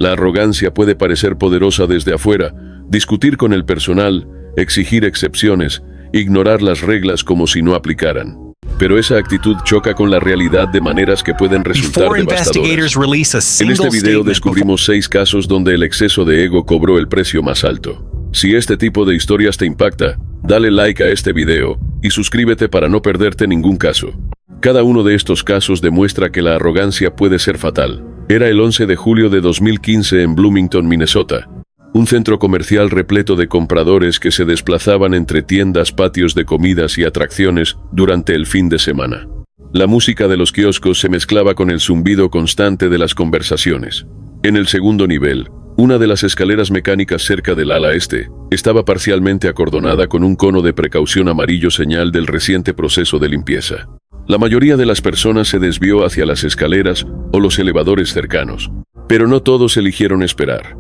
La arrogancia puede parecer poderosa desde afuera, discutir con el personal, exigir excepciones, ignorar las reglas como si no aplicaran. Pero esa actitud choca con la realidad de maneras que pueden resultar devastadoras. En este video descubrimos 6 casos donde el exceso de ego cobró el precio más alto. Si este tipo de historias te impacta, dale like a este video y suscríbete para no perderte ningún caso. Cada uno de estos casos demuestra que la arrogancia puede ser fatal. Era el 11 de julio de 2015 en Bloomington, Minnesota. Un centro comercial repleto de compradores que se desplazaban entre tiendas, patios de comidas y atracciones durante el fin de semana. La música de los kioscos se mezclaba con el zumbido constante de las conversaciones. En el segundo nivel, una de las escaleras mecánicas cerca del ala este estaba parcialmente acordonada con un cono de precaución amarillo, señal del reciente proceso de limpieza. La mayoría de las personas se desvió hacia las escaleras o los elevadores cercanos, pero no todos eligieron esperar.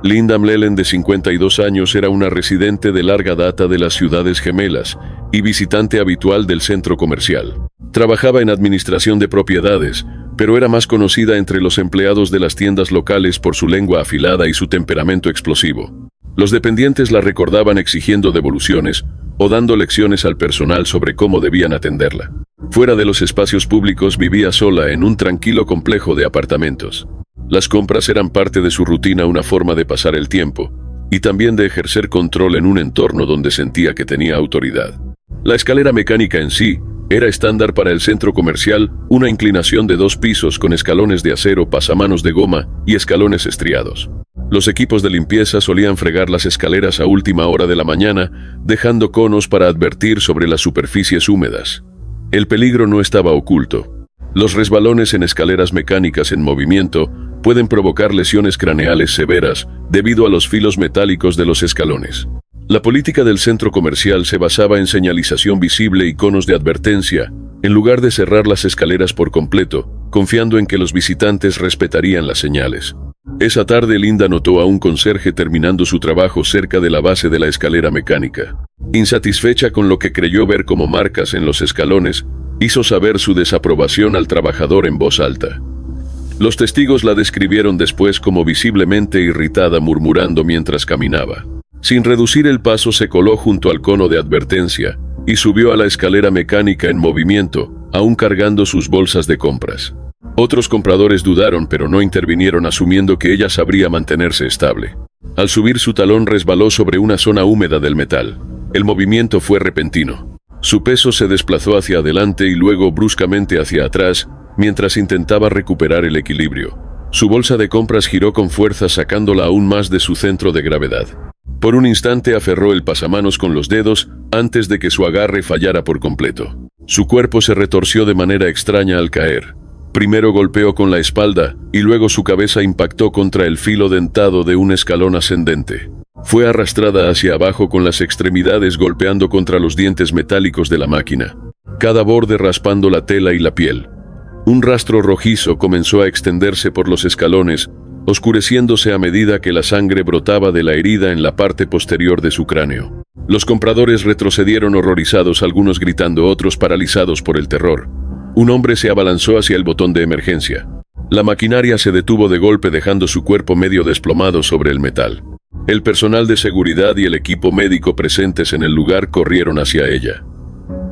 Linda Mlelen, de 52 años, era una residente de larga data de las Ciudades Gemelas y visitante habitual del centro comercial. Trabajaba en administración de propiedades, pero era más conocida entre los empleados de las tiendas locales por su lengua afilada y su temperamento explosivo. Los dependientes la recordaban exigiendo devoluciones o dando lecciones al personal sobre cómo debían atenderla. Fuera de los espacios públicos, vivía sola en un tranquilo complejo de apartamentos. Las compras eran parte de su rutina, una forma de pasar el tiempo y también de ejercer control en un entorno donde sentía que tenía autoridad. La escalera mecánica en sí era estándar para el centro comercial, una inclinación de 2 pisos con escalones de acero, pasamanos de goma y escalones estriados. Los equipos de limpieza solían fregar las escaleras a última hora de la mañana, dejando conos para advertir sobre las superficies húmedas. El peligro no estaba oculto. Los resbalones en escaleras mecánicas en movimiento pueden provocar lesiones craneales severas debido a los filos metálicos de los escalones. La política del centro comercial se basaba en señalización visible y conos de advertencia, en lugar de cerrar las escaleras por completo, confiando en que los visitantes respetarían las señales. Esa tarde, Linda notó a un conserje terminando su trabajo cerca de la base de la escalera mecánica. Insatisfecha con lo que creyó ver como marcas en los escalones, hizo saber su desaprobación al trabajador en voz alta. Los testigos la describieron después como visiblemente irritada, murmurando mientras caminaba. Sin reducir el paso, se coló junto al cono de advertencia y subió a la escalera mecánica en movimiento, aún cargando sus bolsas de compras. Otros compradores dudaron, pero no intervinieron, asumiendo que ella sabría mantenerse estable. Al subir, su talón resbaló sobre una zona húmeda del metal. El movimiento fue repentino. Su peso se desplazó hacia adelante y luego bruscamente hacia atrás, mientras intentaba recuperar el equilibrio. Su bolsa de compras giró con fuerza, sacándola aún más de su centro de gravedad. Por un instante aferró el pasamanos con los dedos antes de que su agarre fallara por completo. Su cuerpo se retorció de manera extraña al caer. Primero golpeó con la espalda y luego su cabeza impactó contra el filo dentado de un escalón ascendente. Fue arrastrada hacia abajo con las extremidades golpeando contra los dientes metálicos de la máquina, cada borde raspando la tela y la piel. Un rastro rojizo comenzó a extenderse por los escalones, oscureciéndose a medida que la sangre brotaba de la herida en la parte posterior de su cráneo. Los compradores retrocedieron horrorizados, algunos gritando, otros paralizados por el terror. Un hombre se abalanzó hacia el botón de emergencia. La maquinaria se detuvo de golpe, dejando su cuerpo medio desplomado sobre el metal. El personal de seguridad y el equipo médico presentes en el lugar corrieron hacia ella.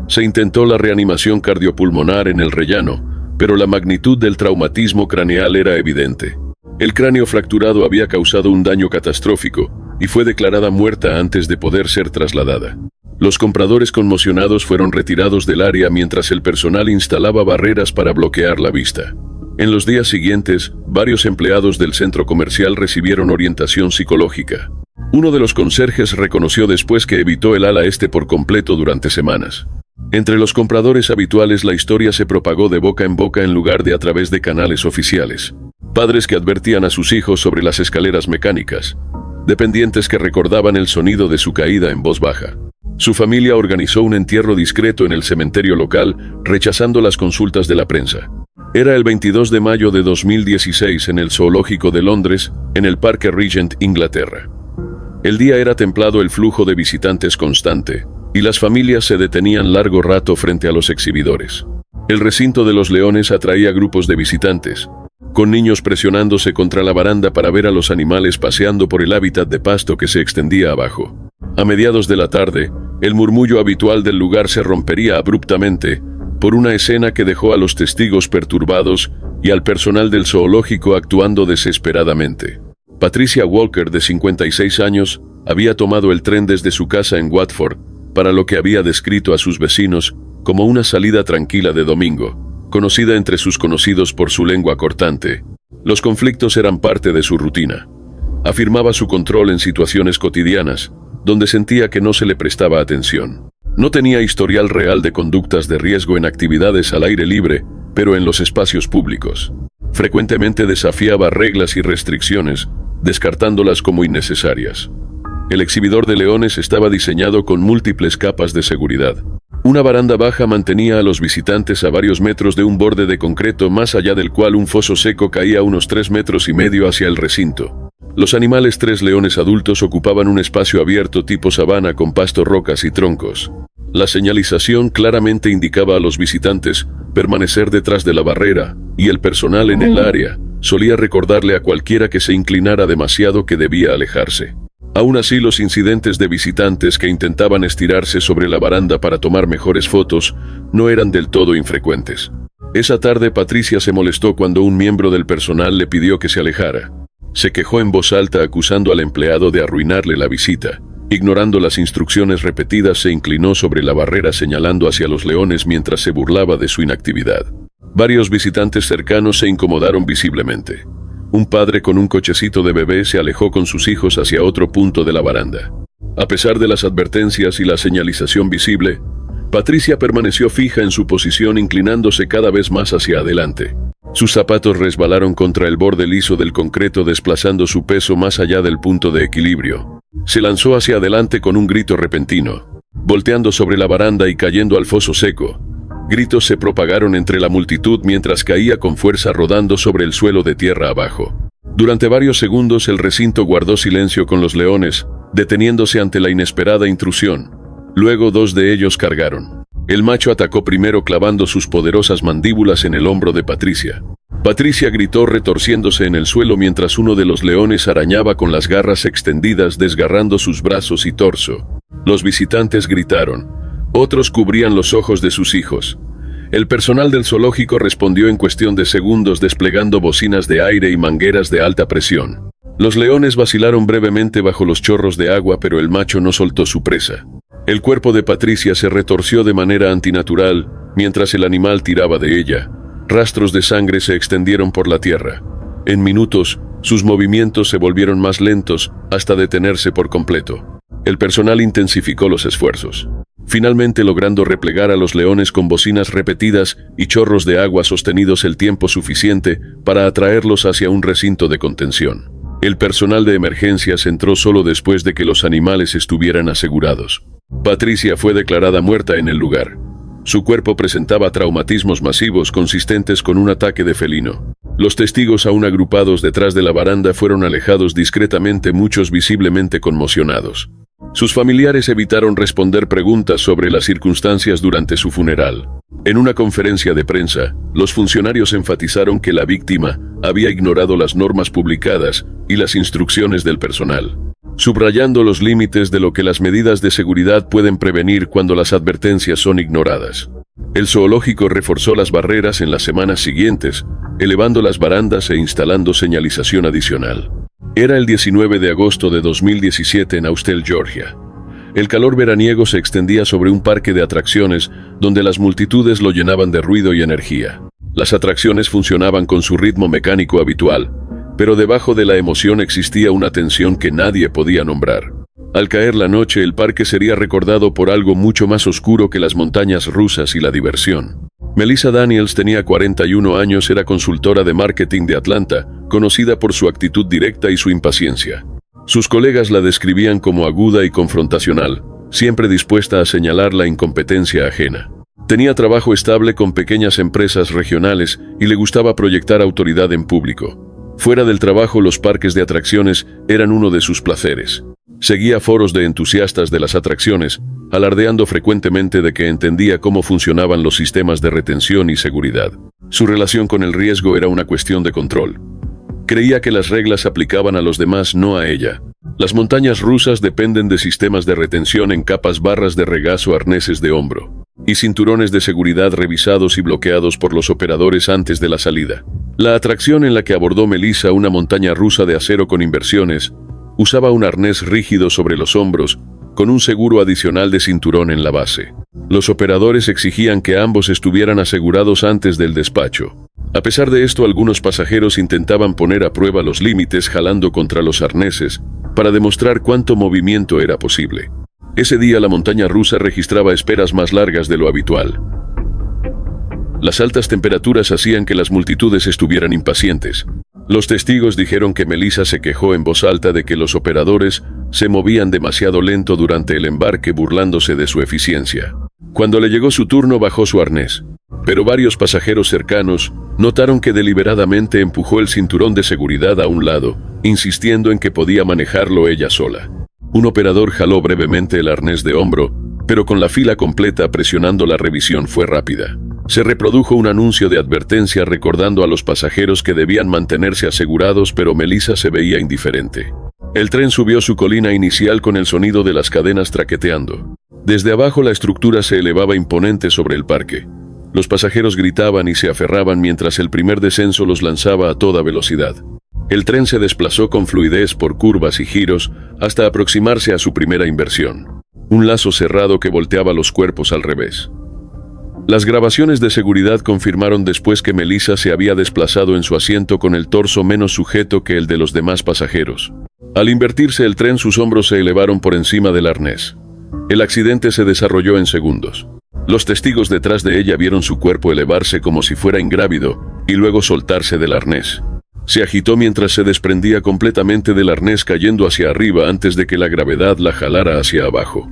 Se intentó la reanimación cardiopulmonar en el rellano, pero la magnitud del traumatismo craneal era evidente. El cráneo fracturado había causado un daño catastrófico y fue declarada muerta antes de poder ser trasladada. Los compradores conmocionados fueron retirados del área mientras el personal instalaba barreras para bloquear la vista. En los días siguientes, varios empleados del centro comercial recibieron orientación psicológica. Uno de los conserjes reconoció después que evitó el ala este por completo durante semanas. Entre los compradores habituales, la historia se propagó de boca en boca en lugar de a través de canales oficiales. Padres que advertían a sus hijos sobre las escaleras mecánicas. Dependientes que recordaban el sonido de su caída en voz baja. Su familia organizó un entierro discreto en el cementerio local, rechazando las consultas de la prensa. Era el 22 de mayo de 2016 en el Zoológico de Londres, en el Parque Regent, Inglaterra. El día era templado, el flujo de visitantes constante, y las familias se detenían largo rato frente a los exhibidores. El recinto de los leones atraía grupos de visitantes. con niños presionándose contra la baranda para ver a los animales paseando por el hábitat de pasto que se extendía abajo. A mediados de la tarde, el murmullo habitual del lugar se rompería abruptamente por una escena que dejó a los testigos perturbados y al personal del zoológico actuando desesperadamente. Patricia Walker, de 56 años, había tomado el tren desde su casa en Watford para lo que había descrito a sus vecinos como una salida tranquila de domingo, conocida entre sus conocidos por su lengua cortante. Los conflictos eran parte de su rutina. Afirmaba su control en situaciones cotidianas, donde sentía que no se le prestaba atención. No tenía historial real de conductas de riesgo en actividades al aire libre, pero en los espacios públicos. Frecuentemente desafiaba reglas y restricciones, descartándolas como innecesarias. El exhibidor de leones estaba diseñado con múltiples capas de seguridad. Una baranda baja mantenía a los visitantes a varios metros de un borde de concreto más allá del cual un foso seco caía unos 3,5 metros hacia el recinto. Los animales 3 leones adultos ocupaban un espacio abierto tipo sabana con pasto, rocas y troncos. La señalización claramente indicaba a los visitantes permanecer detrás de la barrera, y el personal en el área solía recordarle a cualquiera que se inclinara demasiado que debía alejarse. Aún así, los incidentes de visitantes que intentaban estirarse sobre la baranda para tomar mejores fotos no eran del todo infrecuentes. Esa tarde Patricia se molestó cuando un miembro del personal le pidió que se alejara. Se quejó en voz alta acusando al empleado de arruinarle la visita. Ignorando las instrucciones repetidas, se inclinó sobre la barrera señalando hacia los leones mientras se burlaba de su inactividad. Varios visitantes cercanos se incomodaron visiblemente. Un padre con un cochecito de bebé se alejó con sus hijos hacia otro punto de la baranda. A pesar de las advertencias y la señalización visible, Patricia permaneció fija en su posición, inclinándose cada vez más hacia adelante. Sus zapatos resbalaron contra el borde liso del concreto, desplazando su peso más allá del punto de equilibrio. Se lanzó hacia adelante con un grito repentino, volteando sobre la baranda y cayendo al foso seco. Gritos se propagaron entre la multitud mientras caía con fuerza rodando sobre el suelo de tierra abajo. Durante varios segundos el recinto guardó silencio con los leones, deteniéndose ante la inesperada intrusión. Luego 2 de ellos cargaron. El macho atacó primero, clavando sus poderosas mandíbulas en el hombro de Patricia. Patricia gritó retorciéndose en el suelo mientras uno de los leones arañaba con las garras extendidas, desgarrando sus brazos y torso. Los visitantes gritaron. Otros cubrían los ojos de sus hijos. El personal del zoológico respondió en cuestión de segundos desplegando bocinas de aire y mangueras de alta presión. Los leones vacilaron brevemente bajo los chorros de agua, pero el macho no soltó su presa. El cuerpo de Patricia se retorció de manera antinatural mientras el animal tiraba de ella. Rastros de sangre se extendieron por la tierra. En minutos, sus movimientos se volvieron más lentos hasta detenerse por completo. El personal intensificó los esfuerzos, finalmente logrando replegar a los leones con bocinas repetidas y chorros de agua sostenidos el tiempo suficiente para atraerlos hacia un recinto de contención. El personal de emergencias entró solo después de que los animales estuvieran asegurados. Patricia fue declarada muerta en el lugar. Su cuerpo presentaba traumatismos masivos consistentes con un ataque de felino. Los testigos, aún agrupados detrás de la baranda, fueron alejados discretamente, muchos visiblemente conmocionados. Sus familiares evitaron responder preguntas sobre las circunstancias durante su funeral. En una conferencia de prensa, los funcionarios enfatizaron que la víctima había ignorado las normas publicadas y las instrucciones del personal, subrayando los límites de lo que las medidas de seguridad pueden prevenir cuando las advertencias son ignoradas. El zoológico reforzó las barreras en las semanas siguientes, elevando las barandas e instalando señalización adicional. Era el 19 de agosto de 2017 en Austell, Georgia. El calor veraniego se extendía sobre un parque de atracciones donde las multitudes lo llenaban de ruido y energía. Las atracciones funcionaban con su ritmo mecánico habitual, pero debajo de la emoción existía una tensión que nadie podía nombrar. Al caer la noche, el parque sería recordado por algo mucho más oscuro que las montañas rusas y la diversión. Melissa Daniels tenía 41 años, era consultora de marketing de Atlanta, conocida por su actitud directa y su impaciencia. Sus colegas la describían como aguda y confrontacional, siempre dispuesta a señalar la incompetencia ajena. Tenía trabajo estable con pequeñas empresas regionales y le gustaba proyectar autoridad en público. Fuera del trabajo, los parques de atracciones eran uno de sus placeres. Seguía foros de entusiastas de las atracciones, alardeando frecuentemente de que entendía cómo funcionaban los sistemas de retención y seguridad. Su relación con el riesgo era una cuestión de control. Creía que las reglas aplicaban a los demás, no a ella. Las montañas rusas dependen de sistemas de retención en capas, barras de regazo, arneses de hombro y cinturones de seguridad revisados y bloqueados por los operadores antes de la salida. La atracción en la que abordó Melissa, una montaña rusa de acero con inversiones, usaba un arnés rígido sobre los hombros, con un seguro adicional de cinturón en la base. Los operadores exigían que ambos estuvieran asegurados antes del despacho. A pesar de esto, algunos pasajeros intentaban poner a prueba los límites jalando contra los arneses para demostrar cuánto movimiento era posible. Ese día la montaña rusa registraba esperas más largas de lo habitual. Las altas temperaturas hacían que las multitudes estuvieran impacientes. Los testigos dijeron que Melissa se quejó en voz alta de que los operadores se movían demasiado lento durante el embarque, burlándose de su eficiencia. Cuando le llegó su turno, bajó su arnés, pero varios pasajeros cercanos notaron que deliberadamente empujó el cinturón de seguridad a un lado, insistiendo en que podía manejarlo ella sola. Un operador jaló brevemente el arnés de hombro, pero con la fila completa presionando, la revisión fue rápida. Se reprodujo un anuncio de advertencia recordando a los pasajeros que debían mantenerse asegurados, pero Melissa se veía indiferente. El tren subió su colina inicial con el sonido de las cadenas traqueteando. Desde abajo la estructura se elevaba imponente sobre el parque. Los pasajeros gritaban y se aferraban mientras el primer descenso los lanzaba a toda velocidad. El tren se desplazó con fluidez por curvas y giros hasta aproximarse a su primera inversión. Un lazo cerrado que volteaba los cuerpos al revés. Las grabaciones de seguridad confirmaron después que Melissa se había desplazado en su asiento con el torso menos sujeto que el de los demás pasajeros. Al invertirse el tren, sus hombros se elevaron por encima del arnés. El accidente se desarrolló en segundos. Los testigos detrás de ella vieron su cuerpo elevarse como si fuera ingrávido y luego soltarse del arnés. Se agitó mientras se desprendía completamente del arnés, cayendo hacia arriba antes de que la gravedad la jalara hacia abajo.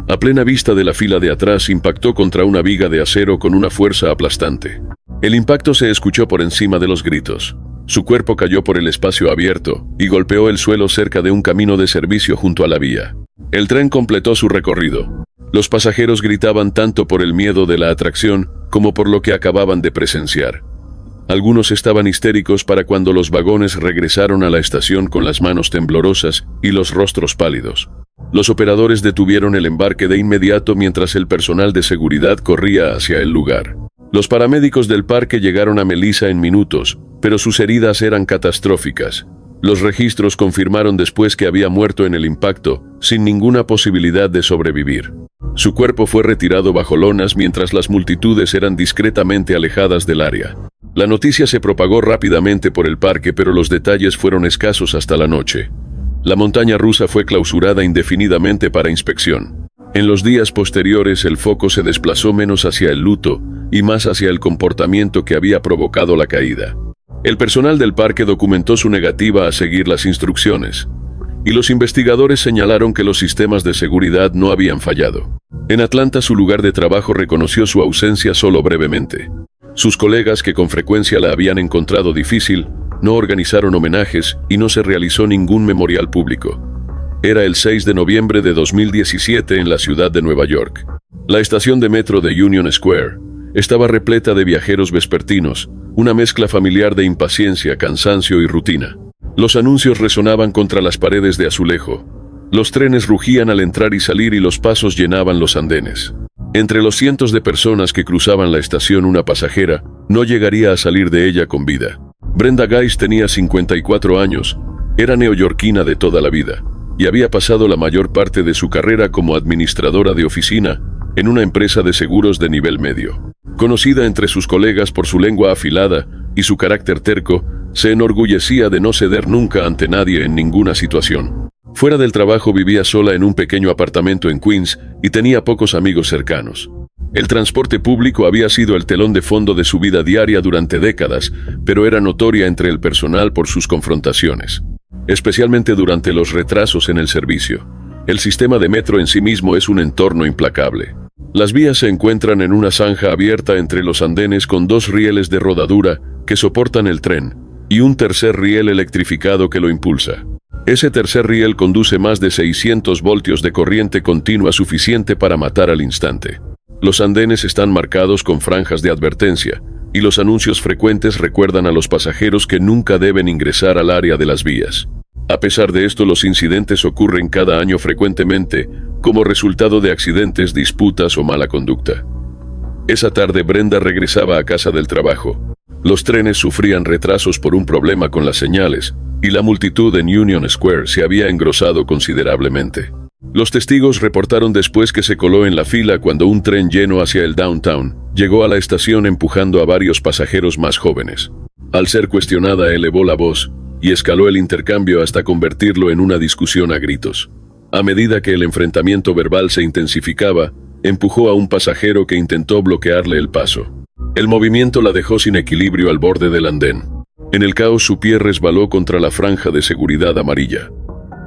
A plena vista de la fila de atrás, impactó contra una viga de acero con una fuerza aplastante. El impacto se escuchó por encima de los gritos. Su cuerpo cayó por el espacio abierto y golpeó el suelo cerca de un camino de servicio junto a la vía. El tren completó su recorrido. Los pasajeros gritaban tanto por el miedo de la atracción como por lo que acababan de presenciar. Algunos estaban histéricos para cuando los vagones regresaron a la estación con las manos temblorosas y los rostros pálidos. Los operadores detuvieron el embarque de inmediato mientras el personal de seguridad corría hacia el lugar. Los paramédicos del parque llegaron a Melissa en minutos, pero sus heridas eran catastróficas. Los registros confirmaron después que había muerto en el impacto, sin ninguna posibilidad de sobrevivir. Su cuerpo fue retirado bajo lonas mientras las multitudes eran discretamente alejadas del área. La noticia se propagó rápidamente por el parque, pero los detalles fueron escasos hasta la noche. La montaña rusa fue clausurada indefinidamente para inspección. En los días posteriores, el foco se desplazó menos hacia el luto y más hacia el comportamiento que había provocado la caída. El personal del parque documentó su negativa a seguir las instrucciones, y los investigadores señalaron que los sistemas de seguridad no habían fallado. En Atlanta, su lugar de trabajo reconoció su ausencia solo brevemente. Sus colegas, que con frecuencia la habían encontrado difícil, no organizaron homenajes y no se realizó ningún memorial público. Era el 6 de noviembre de 2017 en la ciudad de Nueva York. La estación de metro de Union Square estaba repleta de viajeros vespertinos, una mezcla familiar de impaciencia, cansancio y rutina. Los anuncios resonaban contra las paredes de azulejo. Los trenes rugían al entrar y salir y los pasos llenaban los andenes. Entre los cientos de personas que cruzaban la estación, una pasajera no llegaría a salir de ella con vida. Brenda Geist tenía 54 años, era neoyorquina de toda la vida, y había pasado la mayor parte de su carrera como administradora de oficina en una empresa de seguros de nivel medio. Conocida entre sus colegas por su lengua afilada y su carácter terco, se enorgullecía de no ceder nunca ante nadie en ninguna situación. Fuera del trabajo vivía sola en un pequeño apartamento en Queens y tenía pocos amigos cercanos. El transporte público había sido el telón de fondo de su vida diaria durante décadas, pero era notoria entre el personal por sus confrontaciones, especialmente durante los retrasos en el servicio. El sistema de metro en sí mismo es un entorno implacable. Las vías se encuentran en una zanja abierta entre los andenes con dos rieles de rodadura que soportan el tren y un tercer riel electrificado que lo impulsa. Ese tercer riel conduce más de 600 voltios de corriente continua suficiente para matar al instante. Los andenes están marcados con franjas de advertencia, y los anuncios frecuentes recuerdan a los pasajeros que nunca deben ingresar al área de las vías. A pesar de esto, los incidentes ocurren cada año frecuentemente como resultado de accidentes, disputas o mala conducta. Esa tarde Brenda regresaba a casa del trabajo. Los trenes sufrían retrasos por un problema con las señales, y la multitud en Union Square se había engrosado considerablemente. Los testigos reportaron después que se coló en la fila cuando un tren lleno hacia el downtown llegó a la estación empujando a varios pasajeros más jóvenes. Al ser cuestionada, elevó la voz y escaló el intercambio hasta convertirlo en una discusión a gritos. A medida que el enfrentamiento verbal se intensificaba, empujó a un pasajero que intentó bloquearle el paso. El movimiento la dejó sin equilibrio al borde del andén. En el caos, su pie resbaló contra la franja de seguridad amarilla.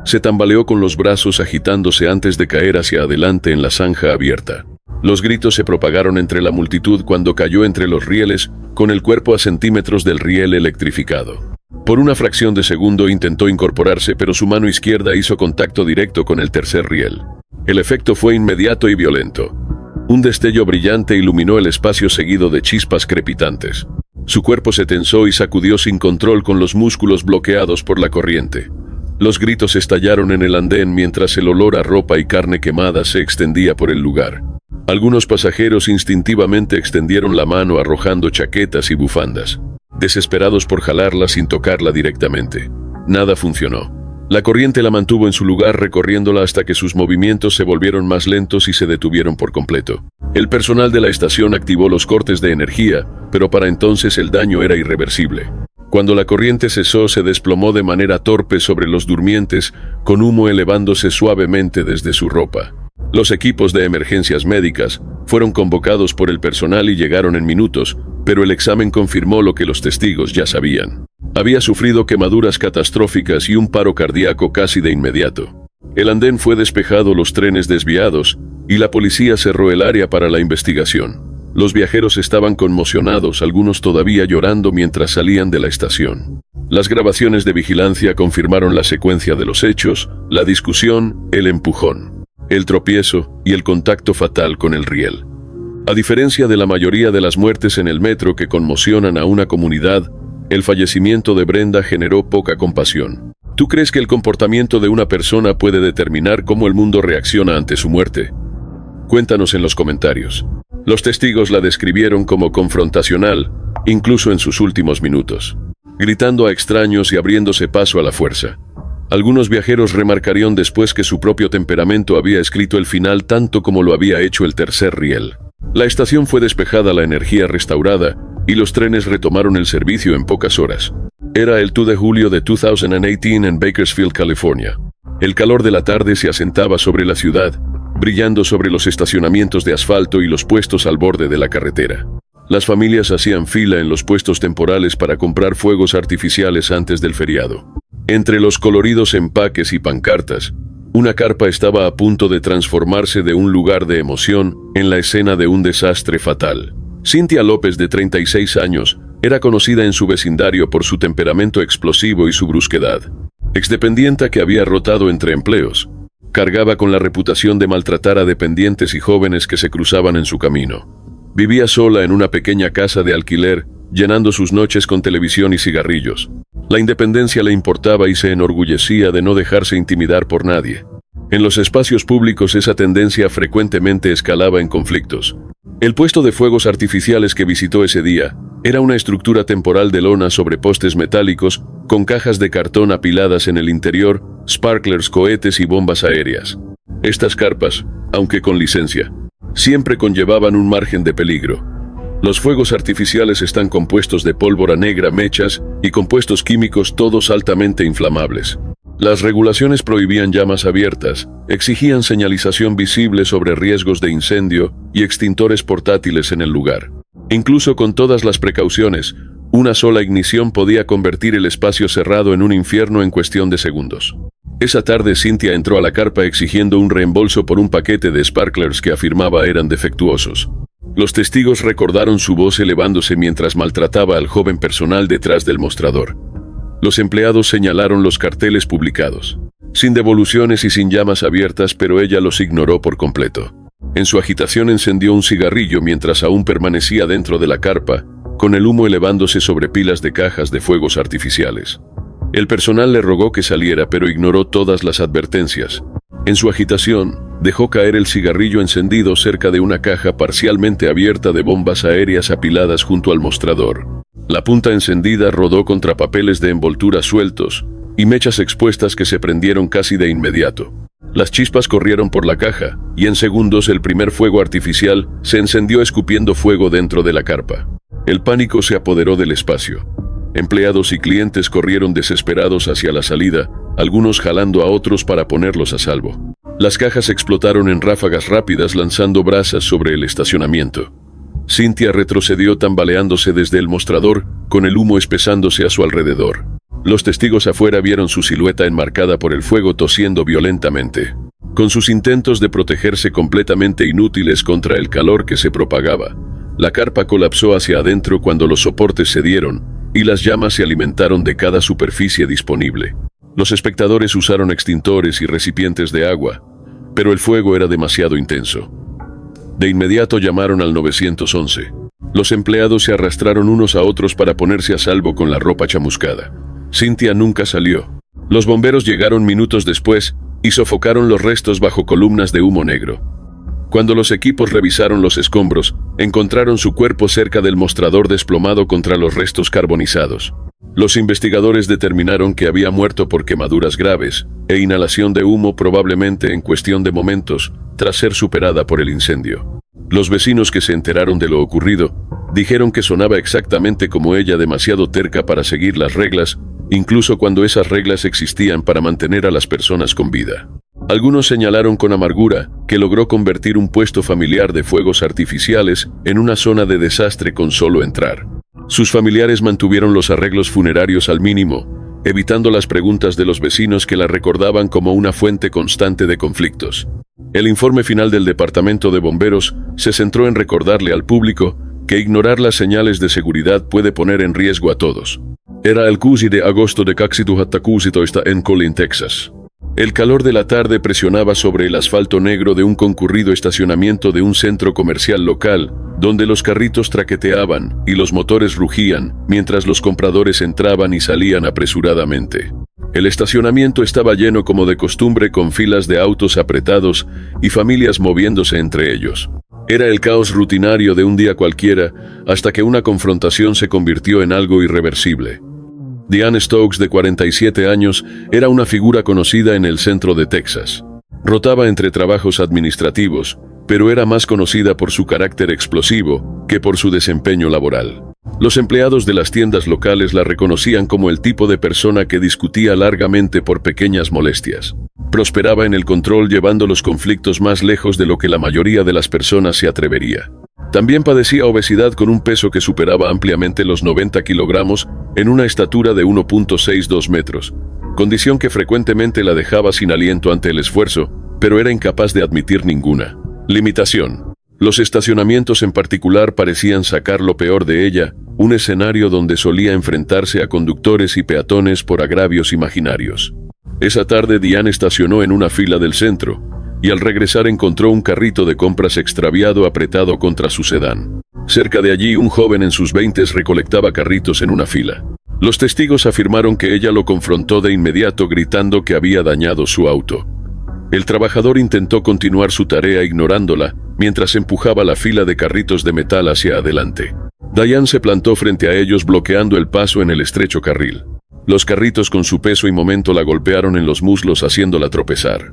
Se tambaleó con los brazos agitándose antes de caer hacia adelante en la zanja abierta. Los gritos se propagaron entre la multitud cuando cayó entre los rieles, con el cuerpo a centímetros del riel electrificado. Por una fracción de segundo intentó incorporarse, pero su mano izquierda hizo contacto directo con el tercer riel. El efecto fue inmediato y violento. Un destello brillante iluminó el espacio seguido de chispas crepitantes. Su cuerpo se tensó y sacudió sin control con los músculos bloqueados por la corriente. Los gritos estallaron en el andén mientras el olor a ropa y carne quemada se extendía por el lugar. Algunos pasajeros instintivamente extendieron la mano arrojando chaquetas y bufandas, desesperados por jalarla sin tocarla directamente. Nada funcionó. La corriente la mantuvo en su lugar, recorriéndola hasta que sus movimientos se volvieron más lentos y se detuvieron por completo. El personal de la estación activó los cortes de energía, pero para entonces el daño era irreversible. Cuando la corriente cesó, se desplomó de manera torpe sobre los durmientes, con humo elevándose suavemente desde su ropa. Los equipos de emergencias médicas fueron convocados por el personal y llegaron en minutos, pero el examen confirmó lo que los testigos ya sabían. Había sufrido quemaduras catastróficas y un paro cardíaco casi de inmediato. El andén fue despejado, los trenes desviados, y la policía cerró el área para la investigación. Los viajeros estaban conmocionados, algunos todavía llorando mientras salían de la estación. Las grabaciones de vigilancia confirmaron la secuencia de los hechos, la discusión, el empujón, el tropiezo y el contacto fatal con el riel. A diferencia de la mayoría de las muertes en el metro que conmocionan a una comunidad, el fallecimiento de Brenda generó poca compasión. ¿Tú crees que el comportamiento de una persona puede determinar cómo el mundo reacciona ante su muerte? Cuéntanos en los comentarios. Los testigos la describieron como confrontacional, incluso en sus últimos minutos, gritando a extraños y abriéndose paso a la fuerza. Algunos viajeros remarcarían después que su propio temperamento había escrito el final tanto como lo había hecho el tercer riel. La estación fue despejada, la energía restaurada, y los trenes retomaron el servicio en pocas horas. Era el 2 de julio de 2018 en Bakersfield, California. El calor de la tarde se asentaba sobre la ciudad, brillando sobre los estacionamientos de asfalto y los puestos al borde de la carretera. Las familias hacían fila en los puestos temporales para comprar fuegos artificiales antes del feriado. Entre los coloridos empaques y pancartas, una carpa estaba a punto de transformarse de un lugar de emoción en la escena de un desastre fatal. Cynthia López, de 36 años, era conocida en su vecindario por su temperamento explosivo y su brusquedad. Exdependienta que había rotado entre empleos, cargaba con la reputación de maltratar a dependientes y jóvenes que se cruzaban en su camino. Vivía sola en una pequeña casa de alquiler, llenando sus noches con televisión y cigarrillos. La independencia le importaba y se enorgullecía de no dejarse intimidar por nadie. En los espacios públicos esa tendencia frecuentemente escalaba en conflictos. El puesto de fuegos artificiales que visitó ese día era una estructura temporal de lona sobre postes metálicos con cajas de cartón apiladas en el interior, sparklers, cohetes y bombas aéreas. Estas carpas, aunque con licencia, siempre conllevaban un margen de peligro. Los fuegos artificiales están compuestos de pólvora negra, mechas y compuestos químicos, todos altamente inflamables. Las regulaciones prohibían llamas abiertas, exigían señalización visible sobre riesgos de incendio y extintores portátiles en el lugar. Incluso con todas las precauciones, una sola ignición podía convertir el espacio cerrado en un infierno en cuestión de segundos. Esa tarde Cynthia entró a la carpa exigiendo un reembolso por un paquete de sparklers que afirmaba eran defectuosos. Los testigos recordaron su voz elevándose mientras maltrataba al joven personal detrás del mostrador. Los empleados señalaron los carteles publicados. Sin devoluciones y sin llamas abiertas, pero ella los ignoró por completo. En su agitación encendió un cigarrillo mientras aún permanecía dentro de la carpa, con el humo elevándose sobre pilas de cajas de fuegos artificiales. El personal le rogó que saliera, pero ignoró todas las advertencias. En su agitación, dejó caer el cigarrillo encendido cerca de una caja parcialmente abierta de bombas aéreas apiladas junto al mostrador. La punta encendida rodó contra papeles de envoltura sueltos y mechas expuestas que se prendieron casi de inmediato. Las chispas corrieron por la caja, y en segundos el primer fuego artificial se encendió escupiendo fuego dentro de la carpa. El pánico se apoderó del espacio. Empleados y clientes corrieron desesperados hacia la salida, algunos jalando a otros para ponerlos a salvo. Las cajas explotaron en ráfagas rápidas lanzando brasas sobre el estacionamiento. Cynthia retrocedió tambaleándose desde el mostrador, con el humo espesándose a su alrededor. Los testigos afuera vieron su silueta enmarcada por el fuego tosiendo violentamente. Con sus intentos de protegerse completamente inútiles contra el calor que se propagaba, la carpa colapsó hacia adentro cuando los soportes cedieron y las llamas se alimentaron de cada superficie disponible. Los espectadores usaron extintores y recipientes de agua, pero el fuego era demasiado intenso. De inmediato llamaron al 911. Los empleados se arrastraron unos a otros para ponerse a salvo con la ropa chamuscada. Cynthia nunca salió. Los bomberos llegaron minutos después y sofocaron los restos bajo columnas de humo negro. Cuando los equipos revisaron los escombros, encontraron su cuerpo cerca del mostrador desplomado contra los restos carbonizados. Los investigadores determinaron que había muerto por quemaduras graves e inhalación de humo probablemente en cuestión de momentos, tras ser superada por el incendio. Los vecinos que se enteraron de lo ocurrido dijeron que sonaba exactamente como ella, demasiado terca para seguir las reglas, incluso cuando esas reglas existían para mantener a las personas con vida. Algunos señalaron con amargura que logró convertir un puesto familiar de fuegos artificiales en una zona de desastre con solo entrar. Sus familiares mantuvieron los arreglos funerarios al mínimo, evitando las preguntas de los vecinos que la recordaban como una fuente constante de conflictos. El informe final del Departamento de Bomberos se centró en recordarle al público que ignorar las señales de seguridad puede poner en riesgo a todos. Era el 6 de agosto de 2016 en Collin, Texas. El calor de la tarde presionaba sobre el asfalto negro de un concurrido estacionamiento de un centro comercial local, donde los carritos traqueteaban y los motores rugían mientras los compradores entraban y salían apresuradamente. El estacionamiento estaba lleno como de costumbre, con filas de autos apretados y familias moviéndose entre ellos. Era el caos rutinario de un día cualquiera, hasta que una confrontación se convirtió en algo irreversible. Diane Stokes, de 47 años, era una figura conocida en el centro de Texas. Rotaba entre trabajos administrativos, pero era más conocida por su carácter explosivo que por su desempeño laboral. Los empleados de las tiendas locales la reconocían como el tipo de persona que discutía largamente por pequeñas molestias. Prosperaba en el control, llevando los conflictos más lejos de lo que la mayoría de las personas se atrevería. También padecía obesidad, con un peso que superaba ampliamente los 90 kilogramos en una estatura de 1.62 metros, condición que frecuentemente la dejaba sin aliento ante el esfuerzo, pero era incapaz de admitir ninguna limitación. Los estacionamientos en particular parecían sacar lo peor de ella, un escenario donde solía enfrentarse a conductores y peatones por agravios imaginarios. Esa tarde Diane estacionó en una fila del centro, y al regresar encontró un carrito de compras extraviado apretado contra su sedán. Cerca de allí, un joven en sus 20s recolectaba carritos en una fila. Los testigos afirmaron que ella lo confrontó de inmediato gritando que había dañado su auto. El trabajador intentó continuar su tarea ignorándola, mientras empujaba la fila de carritos de metal hacia adelante. Diane se plantó frente a ellos, bloqueando el paso en el estrecho carril. Los carritos, con su peso y momento, la golpearon en los muslos, haciéndola tropezar.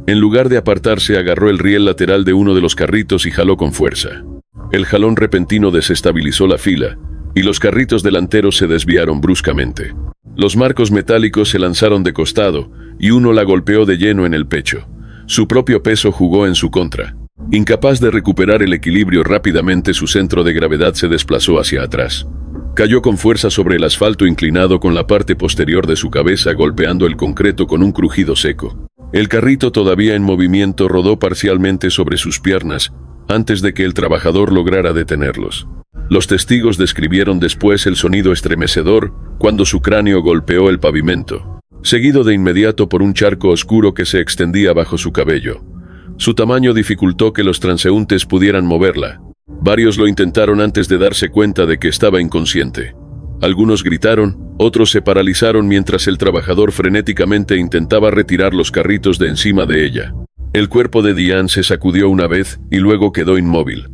En lugar de apartarse, agarró el riel lateral de uno de los carritos y jaló con fuerza. El jalón repentino desestabilizó la fila, y los carritos delanteros se desviaron bruscamente. Los marcos metálicos se lanzaron de costado, y uno la golpeó de lleno en el pecho. Su propio peso jugó en su contra. Incapaz de recuperar el equilibrio rápidamente, su centro de gravedad se desplazó hacia atrás. Cayó con fuerza sobre el asfalto inclinado, con la parte posterior de su cabeza golpeando el concreto con un crujido seco. El carrito, todavía en movimiento, rodó parcialmente sobre sus piernas antes de que el trabajador lograra detenerlos. Los testigos describieron después el sonido estremecedor cuando su cráneo golpeó el pavimento, seguido de inmediato por un charco oscuro que se extendía bajo su cabello. Su tamaño dificultó que los transeúntes pudieran moverla. Varios lo intentaron antes de darse cuenta de que estaba inconsciente. Algunos gritaron, otros se paralizaron mientras el trabajador frenéticamente intentaba retirar los carritos de encima de ella. El cuerpo de Diane se sacudió una vez y luego quedó inmóvil,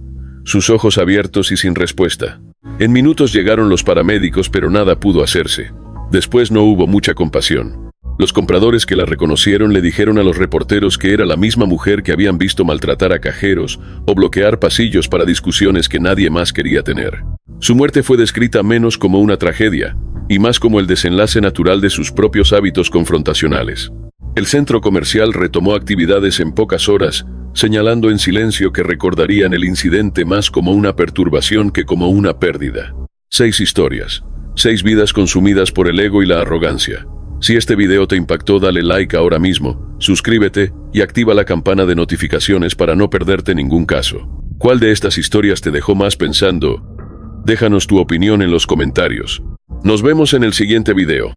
sus ojos abiertos y sin respuesta. En minutos llegaron los paramédicos, pero nada pudo hacerse. Después no hubo mucha compasión. Los compradores que la reconocieron le dijeron a los reporteros que era la misma mujer que habían visto maltratar a cajeros o bloquear pasillos para discusiones que nadie más quería tener. Su muerte fue descrita menos como una tragedia y más como el desenlace natural de sus propios hábitos confrontacionales. El centro comercial retomó actividades en pocas horas, señalando en silencio que recordarían el incidente más como una perturbación que como una pérdida. 6 historias, 6 vidas consumidas por el ego y la arrogancia. Si este video te impactó, dale like ahora mismo, suscríbete y activa la campana de notificaciones para no perderte ningún caso. ¿Cuál de estas historias te dejó más pensando? Déjanos tu opinión en los comentarios. Nos vemos en el siguiente video.